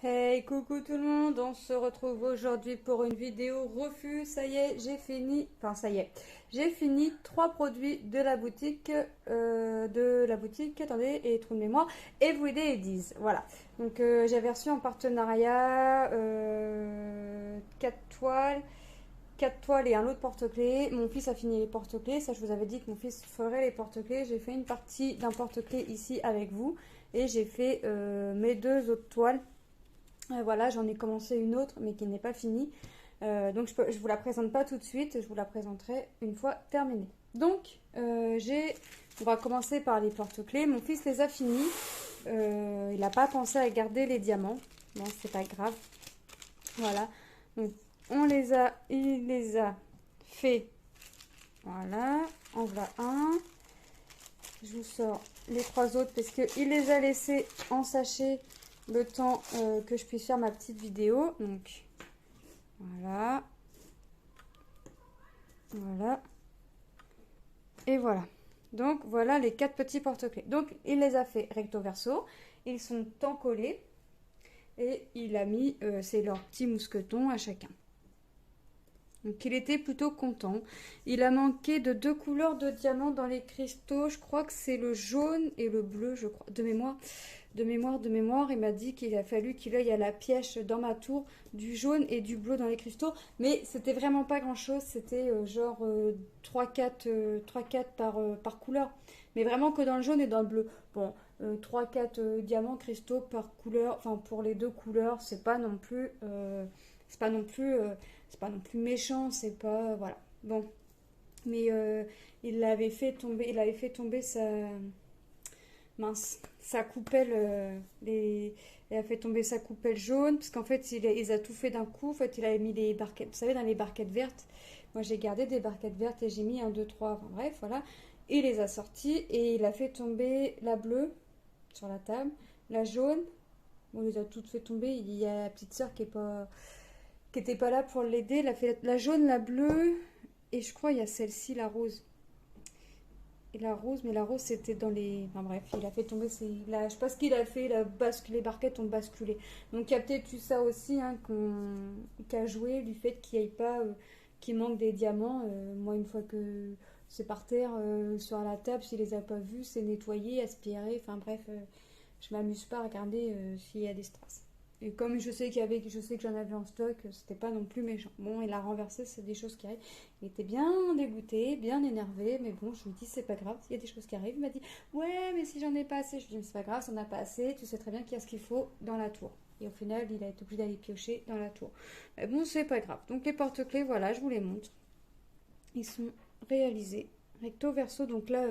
Hey, coucou tout le monde, on se retrouve aujourd'hui pour une vidéo refus. Ça y est, j'ai fini, enfin ça y est, j'ai fini trois produits de la boutique, attendez, et trou de mémoire, Everyday Ediz, voilà. Donc j'avais reçu en partenariat 4 toiles et un lot de porte-clés. Mon fils a fini les porte-clés, ça je vous avais dit que mon fils ferait les porte-clés. J'ai fait une partie d'un porte-clés ici avec vous et j'ai fait mes deux autres toiles. Voilà, j'en ai commencé une autre, mais qui n'est pas finie. Donc je vous la présente pas tout de suite, je vous la présenterai une fois terminée. Donc, on va commencer par les porte-clés. Mon fils les a finis. Il n'a pas pensé à garder les diamants. Bon, c'est pas grave. Voilà. Donc, il les a fait. Voilà. En voilà un. Je vous sors les trois autres parce qu'il les a laissés en sachet le temps que je puisse faire ma petite vidéo. Donc voilà, voilà et voilà. Donc voilà les quatre petits porte-clés. Donc il les a fait recto verso. Ils sont encollés et il a mis c'est leurs petits mousquetons à chacun. Donc il était plutôt content. Il a manqué de deux couleurs de diamants dans les cristaux. Je crois que c'est le jaune et le bleu, je crois, de mémoire. De mémoire, il m'a dit qu'il a fallu qu'il aille à la pièce dans ma tour du jaune et du bleu dans les cristaux. Mais c'était vraiment pas grand chose. C'était genre 3-4 par couleur. Mais vraiment que dans le jaune et dans le bleu. Bon, 3-4 diamants cristaux par couleur. Enfin, pour les deux couleurs, c'est pas non plus. C'est pas non plus. C'est pas non plus méchant. C'est pas. Voilà. Bon. Mais il avait fait tomber sa coupelle, il a fait tomber sa coupelle jaune, parce qu'en fait, il a tout fait d'un coup. En fait, il avait mis les barquettes, vous savez, dans les barquettes vertes. Moi, j'ai gardé des barquettes vertes et j'ai mis un, 2, 3, enfin bref, voilà. Il les a sortis et il a fait tomber la bleue sur la table, la jaune. Bon, il les a toutes fait tomber. Il y a la petite sœur qui était pas là pour l'aider. Il a fait la jaune, la bleue et je crois il y a celle-ci, la rose. Et la rose, mais la rose c'était dans les. Enfin bref, il a fait tomber ses. Je sais pas ce qu'il a fait, les barquettes ont basculé. Donc il y a peut-être eu ça aussi hein, qu'a joué du fait qu'il n'y ait pas. Qu'il manque des diamants. Moi, une fois que c'est par terre, sur la table, s'il les a pas vus, c'est nettoyé, aspiré. Enfin bref, je m'amuse pas à regarder s'il y a des strass. Et comme je sais que j'en avais en stock, c'était pas non plus méchant. Bon, il a renversé, c'est des choses qui arrivent. Il était bien dégoûté, bien énervé, mais bon, je lui dis c'est pas grave, il y a des choses qui arrivent. Il m'a dit ouais, mais si j'en ai pas assez, je lui dis mais c'est pas grave, si on n'a pas assez, tu sais très bien qu'il y a ce qu'il faut dans la tour. Et au final, il a été obligé d'aller piocher dans la tour. Mais bon, c'est pas grave. Donc les porte-clés, voilà, je vous les montre. Ils sont réalisés recto verso. Donc là,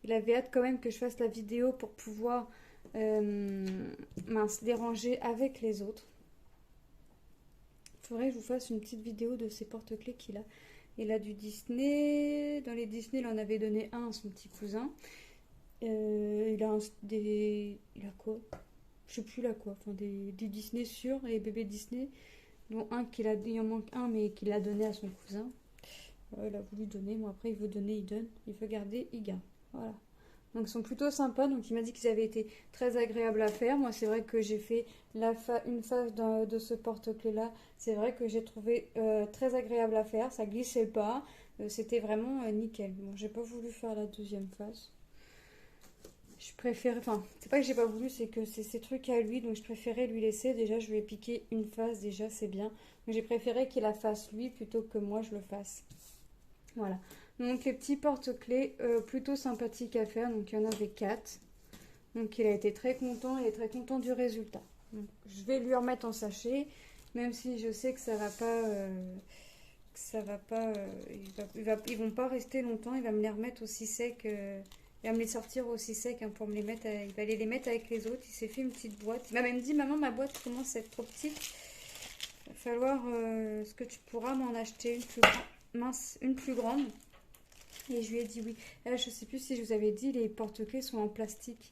il avait hâte quand même que je fasse la vidéo pour pouvoir mince, déranger avec les autres. Il faudrait que je vous fasse une petite vidéo de ces porte-clés qu'il a. Il a du Disney. Dans les Disney, il en avait donné un à son petit cousin. Il a quoi? Je sais plus là quoi. Enfin, des Disney sûrs, les bébés Disney. Dont il en manque un, mais qu'il a donné à son cousin. Il a voulu donner. Moi, après, il veut donner, il donne. Il veut garder, il garde. Voilà. Donc ils sont plutôt sympas. Donc il m'a dit qu'ils avaient été très agréables à faire. Moi c'est vrai que j'ai fait une phase de ce porte-clés là. C'est vrai que j'ai trouvé très agréable à faire. Ça glissait pas. C'était vraiment nickel. Bon, j'ai pas voulu faire la deuxième phase. Je préfère, enfin, c'est pas que j'ai pas voulu, c'est que c'est ses trucs à lui, donc je préférais lui laisser. Déjà, je lui ai piqué une phase, déjà, c'est bien. Mais j'ai préféré qu'il la fasse lui plutôt que moi je le fasse. Voilà. Donc les petits porte-clés plutôt sympathiques à faire. Donc il y en avait 4. Donc il a été très content, il est très content du résultat. Donc, je vais lui remettre en sachet, même si je sais que ça va pas, ils vont pas rester longtemps. Il va me les remettre aussi secs, il va me les sortir aussi secs hein, pour me les mettre. Il va aller les mettre avec les autres. Il s'est fait une petite boîte. Il m'a même dit maman ma boîte commence à être trop petite. Il va falloir, est-ce que tu pourras m'en acheter une plus mince, une plus grande? Et je lui ai dit oui. Là, je sais plus si je vous avais dit, les porte-clés sont en plastique.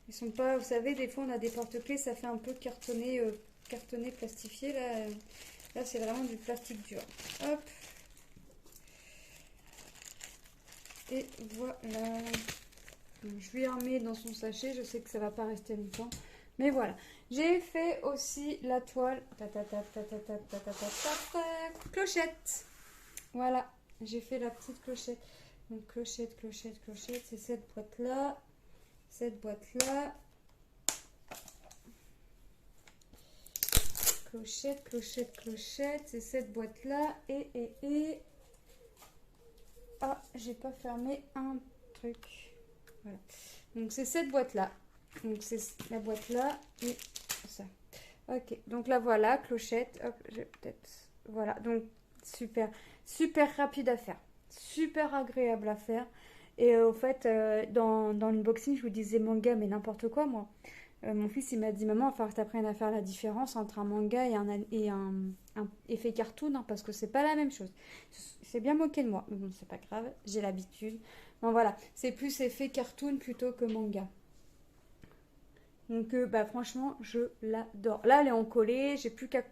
Ils sont pas, vous savez, des fois on a des porte-clés, ça fait un peu cartonné, cartonné plastifié. Là c'est vraiment du plastique dur. Hop. Et voilà. Donc, je lui ai remis dans son sachet. Je sais que ça va pas rester longtemps. Mais voilà. J'ai fait aussi la toile. Clochette. Voilà. J'ai fait la petite clochette. Donc clochette, clochette, clochette. C'est cette boîte-là. Cette boîte-là. Clochette, clochette, clochette. C'est cette boîte-là. Et... Ah, j'ai pas fermé un truc. Voilà. Donc c'est cette boîte-là. Donc c'est la boîte-là et ça. Ok, donc là voilà, clochette. Hop, je peut-être... Voilà, donc super. Super rapide à faire. Super agréable à faire. Et au fait, dans l'unboxing, je vous disais manga, mais n'importe quoi, moi. Mon fils, il m'a dit, maman, il va falloir que tu apprennes à faire la différence entre un manga et un effet cartoon, hein, parce que c'est pas la même chose. C'est bien moqué de moi, mais bon, c'est pas grave, j'ai l'habitude. Bon, voilà, c'est plus effet cartoon plutôt que manga. Donc, bah, franchement, je l'adore. Là, elle est encollée, j'ai plus qu'à...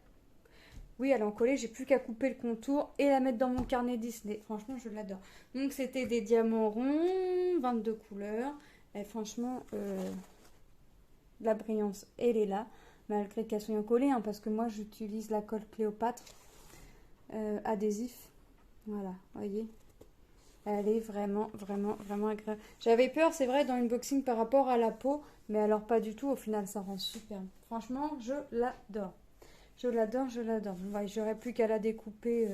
Oui, elle est encollée, j'ai plus qu'à couper le contour et la mettre dans mon carnet Disney. Franchement, je l'adore. Donc, c'était des diamants ronds, 22 couleurs. Et franchement, la brillance, elle est là. Malgré qu'elle soit encollée, hein, parce que moi, j'utilise la colle Cléopâtre adhésif. Voilà, voyez. Elle est vraiment, vraiment, vraiment agréable. J'avais peur, c'est vrai, dans l'unboxing par rapport à la peau, mais alors pas du tout. Au final, ça rend super. Franchement, je l'adore. Je l'adore, je l'adore. Ouais, j'aurais plus qu'à la découper.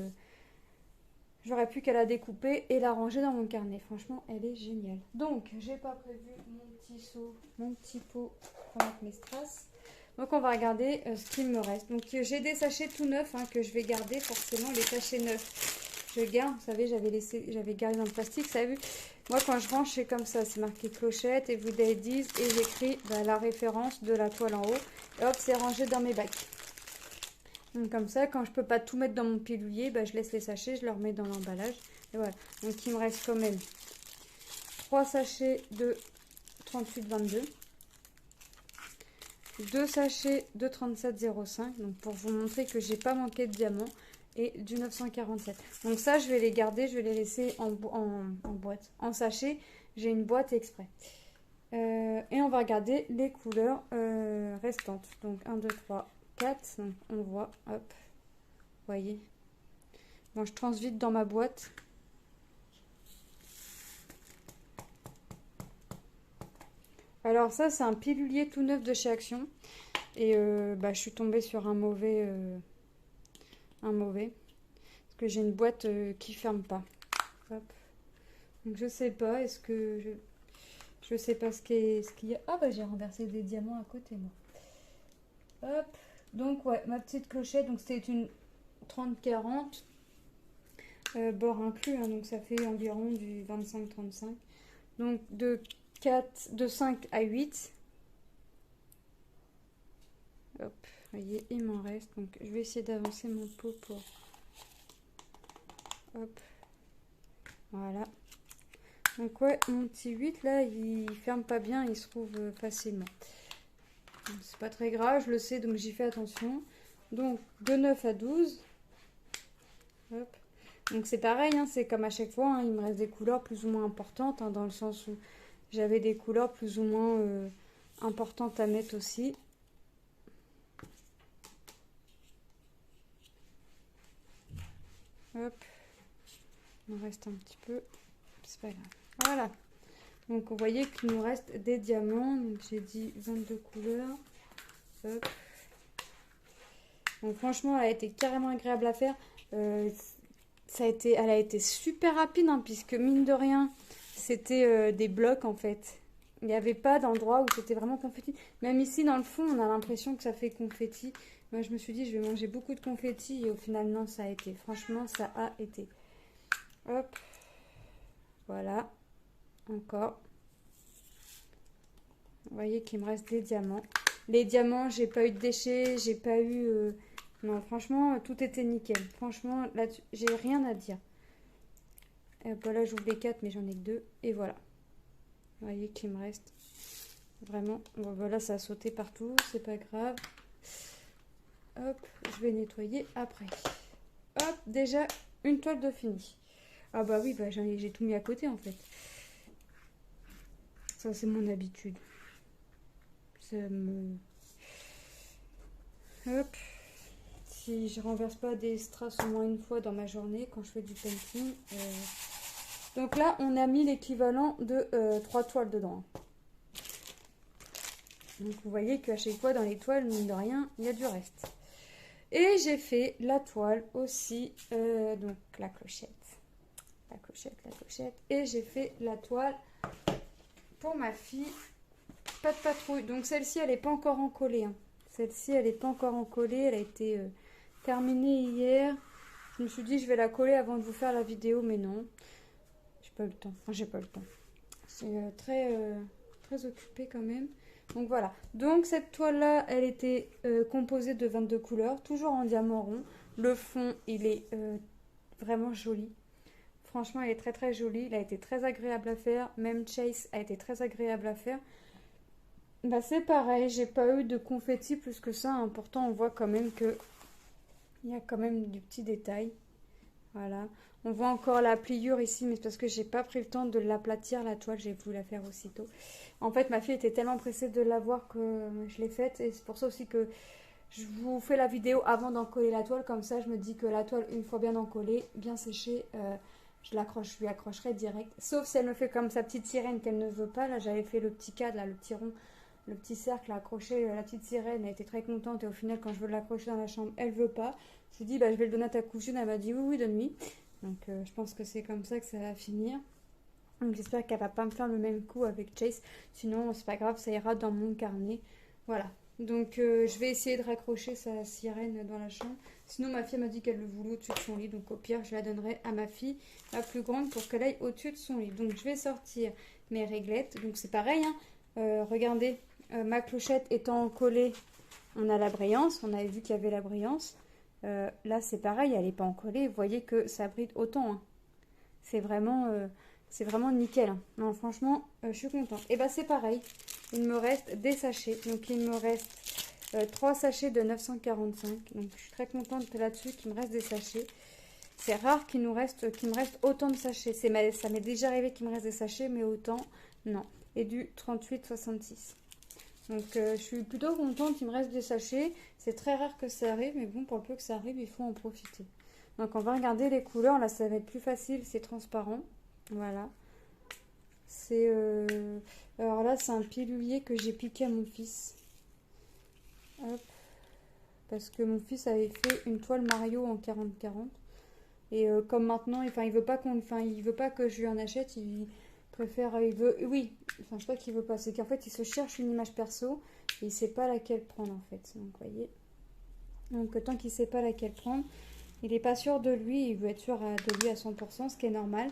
J'aurais plus qu'à la découper et la ranger dans mon carnet. Franchement, elle est géniale. Donc, j'ai pas prévu mon petit seau, mon petit pot pour mettre mes strass. Donc, on va regarder ce qu'il me reste. Donc, j'ai des sachets tout neufs hein, que je vais garder. Forcément, les sachets neufs, je garde. Vous savez, j'avais gardé dans le plastique. Ça a vu. Moi, quand je range, c'est comme ça. C'est marqué clochette, Everyday Days et j'écris la référence de la toile en haut. Et hop, c'est rangé dans mes bacs. Donc comme ça, quand je peux pas tout mettre dans mon piloulier, bah, je laisse les sachets, je les remets dans l'emballage. Et voilà. Donc il me reste quand même 3 sachets de 38,22. 2 sachets de 37,05. Donc pour vous montrer que j'ai pas manqué de diamants. Et du 947. Donc ça, je vais les garder, je vais les laisser en boîte. En sachet, j'ai une boîte exprès. Et on va regarder les couleurs restantes. Donc 1, 2, 3, 4. Donc on voit, hop, voyez. Bon, je transvite dans ma boîte. Alors ça, c'est un pilulier tout neuf de chez Action. Et bah, je suis tombée sur un mauvais. Parce que j'ai une boîte qui ferme pas. Hop. Donc je sais pas, est-ce que... Je sais pas ce qu'il y a. Ah bah j'ai renversé des diamants à côté, moi. Hop. Donc ouais, ma petite clochette, donc c'était une 30-40. Bord inclus, hein, donc ça fait environ du 25-35. Donc de 5 à 8. Hop, vous voyez, il m'en reste. Donc je vais essayer d'avancer mon pot pour... Hop. Voilà. Donc ouais, mon petit 8 là, il ferme pas bien, il se trouve facilement. C'est pas très grave, je le sais, donc j'y fais attention. Donc de 9 à 12. Hop. Donc c'est pareil, hein, c'est comme à chaque fois, hein, il me reste des couleurs plus ou moins importantes, hein, dans le sens où j'avais des couleurs plus ou moins importantes à mettre aussi. Hop. Il me reste un petit peu. C'est pas grave. Voilà. Donc vous voyez qu'il nous reste des diamants. Donc j'ai dit 22 couleurs. Hop. Donc franchement, elle a été carrément agréable à faire. Elle a été super rapide, hein, puisque mine de rien, c'était des blocs en fait. Il n'y avait pas d'endroit où c'était vraiment confetti. Même ici dans le fond, on a l'impression que ça fait confetti. Moi je me suis dit, je vais manger beaucoup de confetti et au final non, ça a été. Franchement, ça a été. Hop. Voilà. Encore. Vous voyez qu'il me reste des diamants. Les diamants, j'ai pas eu de déchets, j'ai pas eu... Non, franchement, tout était nickel. Franchement, là, j'ai rien à dire. Et voilà, j'ouvre les 4, mais j'en ai que 2. Et voilà. Vous voyez qu'il me reste vraiment... Bon, voilà, ça a sauté partout, c'est pas grave. Hop, je vais nettoyer après. Hop, déjà, une toile de fini. Ah bah oui, bah, j'ai tout mis à côté, en fait. Ça, c'est mon habitude. Ça me... Hop. Si je renverse pas des strass au moins une fois dans ma journée quand je fais du painting. Donc là, on a mis l'équivalent de 3 toiles dedans. Donc vous voyez qu'à chaque fois dans les toiles, mine de rien, il y a du reste. Et j'ai fait la toile aussi, donc la clochette. La clochette. Et j'ai fait la toile pour ma fille. Pas de patrouille. Donc celle-ci, elle n'est pas encore encollée. Hein. Celle-ci, elle n'est pas encore encollée. Elle a été terminée hier. Je me suis dit, je vais la coller avant de vous faire la vidéo, mais non. J'ai pas eu le temps. Enfin, j'ai pas eu le temps. C'est très occupé quand même. Donc voilà. Donc cette toile-là, elle était composée de 22 couleurs, toujours en diamant rond. Le fond, il est vraiment joli. Franchement, il est très très joli. Il a été très agréable à faire. Même Chase a été très agréable à faire. Bah c'est pareil, j'ai pas eu de confetti plus que ça. Pourtant, on voit quand même que il y a quand même du petit détail. Voilà. On voit encore la pliure ici, mais c'est parce que j'ai pas pris le temps de l'aplatir la toile. J'ai voulu la faire aussitôt. En fait, ma fille était tellement pressée de la voir que je l'ai faite. Et c'est pour ça aussi que je vous fais la vidéo avant d'encoller la toile. Comme ça, je me dis que la toile, une fois bien encollée, bien séchée, je lui accrocherai direct. Sauf si elle me fait comme sa petite sirène qu'elle ne veut pas. Là, j'avais fait le petit cadre, là, le petit rond, le petit cercle à accrocher. La petite sirène, elle était très contente. Et au final, quand je veux l'accrocher dans la chambre, elle veut pas. Je lui ai dit, bah, je vais le donner à ta cousine. Elle m'a dit, oui, oui, donne-lui. Donc, je pense que c'est comme ça que ça va finir. Donc, j'espère qu'elle va pas me faire le même coup avec Chase. Sinon, c'est pas grave, ça ira dans mon carnet. Voilà. Donc, je vais essayer de raccrocher sa sirène dans la chambre. Sinon, ma fille m'a dit qu'elle le voulait au-dessus de son lit. Donc, au pire, je la donnerai à ma fille, la plus grande, pour qu'elle aille au-dessus de son lit. Donc, je vais sortir mes réglettes. Donc, c'est pareil. Hein. Regardez, ma clochette étant collée, on a la brillance. On avait vu qu'il y avait la brillance. Là, c'est pareil, elle n'est pas encollée. Vous voyez que ça brille autant. Hein. C'est vraiment nickel. Hein. Non, franchement, je suis contente. Et bah, c'est pareil. Il me reste des sachets. Donc, il me reste 3 sachets de 945. Donc, je suis très contente là-dessus qu'il me reste des sachets. C'est rare qu'il me reste autant de sachets. Ça m'est déjà arrivé qu'il me reste des sachets, mais autant, non. Et du 38,66. Donc, je suis plutôt contente qu'il me reste des sachets. C'est très rare que ça arrive, mais bon, pour le peu que ça arrive, il faut en profiter. Donc, on va regarder les couleurs. Là, ça va être plus facile, c'est transparent. Voilà. Alors là, c'est un pilulier que j'ai piqué à mon fils. Hop. Parce que mon fils avait fait une toile Mario en 40-40. Et comme maintenant, il veut pas que je lui en achète, oui, enfin, je sais pas qu'il veut pas, c'est qu'en fait, il se cherche une image perso et il sait pas laquelle prendre en fait. Donc, vous voyez. Donc, tant qu'il sait pas laquelle prendre, il est pas sûr de lui, il veut être sûr de lui à 100%, ce qui est normal.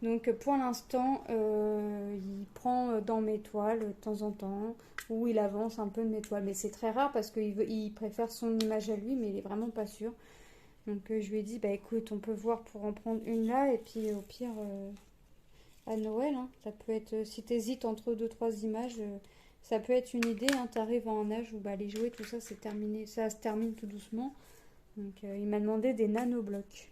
Donc, pour l'instant, il prend dans mes toiles de temps en temps, ou il avance un peu de mes toiles. Mais c'est très rare parce qu'il préfère son image à lui, mais il est vraiment pas sûr. Donc, je lui ai dit, bah écoute, on peut voir pour en prendre une là, et puis au pire, à Noël, hein, ça peut être, si tu hésites entre 2-3 images, ça peut être une idée. Hein, tu arrives à un âge où bah, les jouets, tout ça, c'est terminé, ça se termine tout doucement. Donc, il m'a demandé des nanoblocs.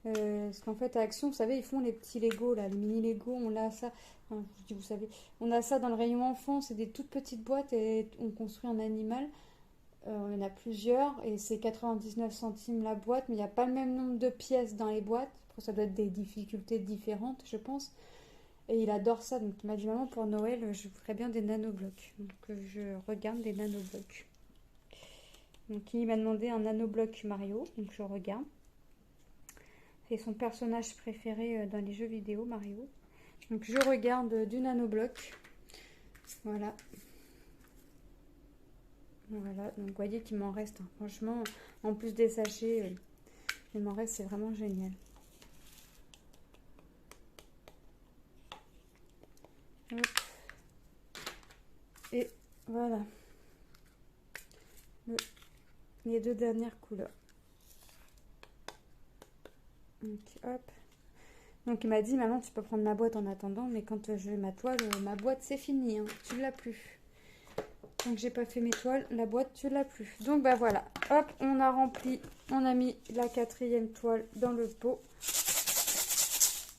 Parce qu'en fait, à Action, vous savez, ils font les petits Lego, là, les mini Lego, on a ça, enfin, je dis, vous savez, on a ça dans le rayon enfant, c'est des toutes petites boîtes et on construit un animal. Il y en a plusieurs et c'est 99 centimes la boîte, mais il n'y a pas le même nombre de pièces dans les boîtes. Après, ça doit être des difficultés différentes, je pense. Et il adore ça, donc il m'a dit, maman, pour Noël, je ferais bien des nanoblocs. Donc je regarde des nanoblocs. Donc il m'a demandé un nanobloc Mario, donc je regarde. C'est son personnage préféré dans les jeux vidéo, Mario. Donc je regarde du nanobloc. Voilà. Voilà, donc vous voyez qu'il m'en reste. Hein. Franchement, en plus des sachets, il m'en reste, c'est vraiment génial. Hop. Et voilà. Les 2 dernières couleurs. Donc, hop. Donc il m'a dit, maman, tu peux prendre ma boîte en attendant, mais quand je vais ma toile, ma boîte, c'est fini. Hein. Tu l'as plus. Donc j'ai pas fait mes toiles, la boîte tu l'as plus. Donc bah voilà, hop, on a rempli, on a mis la 4e toile dans le pot.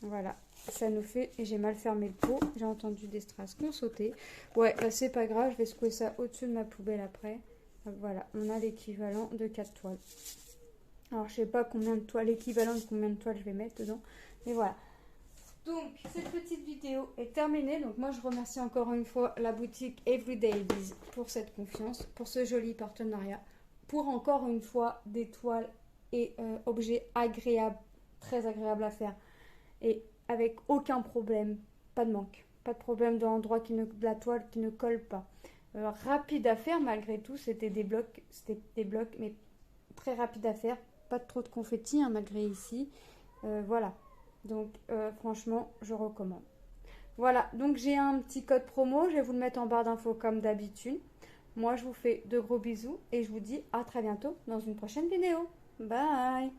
Voilà, ça nous fait, et j'ai mal fermé le pot, j'ai entendu des strass qui ont sauté. Ouais, bah c'est pas grave, je vais secouer ça au-dessus de ma poubelle après. Voilà, on a l'équivalent de 4 toiles. Alors, je sais pas combien de toiles, l'équivalent de combien de toiles je vais mettre dedans. Mais voilà. Donc, cette petite vidéo est terminée. Donc, moi, je remercie encore une fois la boutique Everyday Biz pour cette confiance, pour ce joli partenariat, pour encore une fois des toiles et objets agréables, très agréables à faire. Et avec aucun problème, pas de manque, pas de problème d'endroit de la toile qui ne colle pas. Rapide à faire malgré tout, c'était des blocs, mais très rapide à faire, pas trop de confetti hein, malgré ici. Voilà, donc franchement, je recommande. Voilà, donc j'ai un petit code promo, je vais vous le mettre en barre d'infos comme d'habitude. Moi, je vous fais de gros bisous et je vous dis à très bientôt dans une prochaine vidéo. Bye!